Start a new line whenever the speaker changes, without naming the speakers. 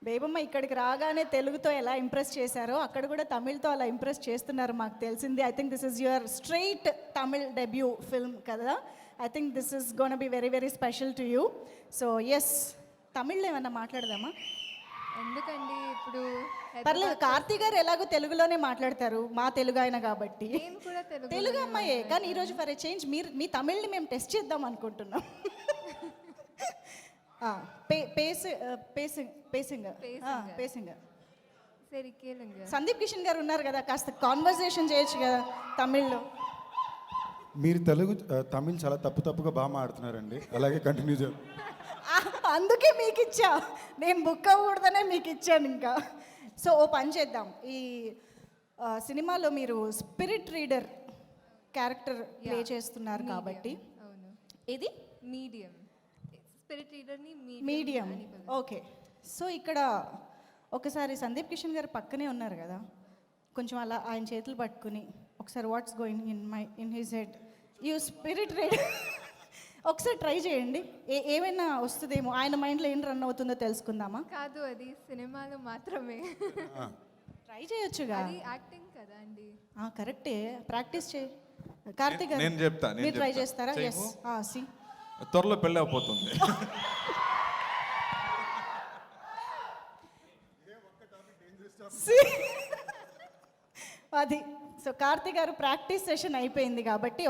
బేబమ్మ ఇక్కడికి రాగానే తెలుగుతో ఎలా ఇంప్రెస్ చేశారో అక్కడ కూడా తమిళ్తో అలా ఇంప్రెస్ చేస్తున్నారు మాకు తెలిసింది. I think this is your straight Tamil debut film కదా. I think this is gonna be very very special to you. So yes, తమిళ్లో ఏమన్నా మాట్లాడదామా?
ఎందుకండి ఇప్పుడు
పర్లేదు, కార్తీ గారు ఎలాగో తెలుగులోనే మాట్లాడతారు, మా తెలుగు ఆయన కాబట్టి.
నేను కూడా
తెలుగు అమ్మాయే, కానీ ఈరోజు ఫర్ ఎ చేంజ్ మీ తమిళ్ని మేము టెస్ట్ చేద్దాం అనుకుంటున్నాం. పేసింగ్
సరే కేளுங்க.
సందీప్ కిషన్ గారు ఉన్నారు కదా, కాస్త కాన్వర్సేషన్ చేయొచ్చు కదా తమిళ్లో.
మీరు తమిళ్ చాలా తప్పుగా బాగా మాడుతున్నారండి, అలాగే కంటిన్యూ చేయండి.
అందుకే మీకు ఇచ్చా, నేను బుక్ అవ్వకూడదనే మీకు ఇచ్చాను ఇంకా. సో ఓ పని చేద్దాం, ఈ సినిమాలో మీరు స్పిరిట్ రీడర్ క్యారెక్టర్ ప్లే చేస్తున్నారు కాబట్టి. ఇది
మీడియం స్పిరిట్ రీడర్ని
మీడియం. ఓకే, సో ఇక్కడ ఒకసారి సందీప్ కిషన్ గారు పక్కనే ఉన్నారు కదా, కొంచెం అలా ఆయన చేతులు పట్టుకుని ఒకసారి what's going in his head, you spirit reader ఒకసారి ట్రై చేయండి, ఏమైనా వస్తుందేమో, ఆయన మైండ్లో ఏం రన్ అవుతుందో తెలుసుకుందామా?
కాదు, అది సినిమాలో మాత్రమే.
ట్రై చేయొచ్చుగా,
అది యాక్టింగ్ కదా అండి.
కరెక్టే, ప్రాక్టీస్ చేయి. కార్తీక్ గారు
నేను చెప్తా,
మీరు ట్రై చేస్తారా? ఎస్, సి
త్వరలో పెళ్ళి అయిపోతుంది.
అది సో కార్తీక్ గారు ప్రాక్టీస్ సెషన్ అయిపోయింది కాబట్టి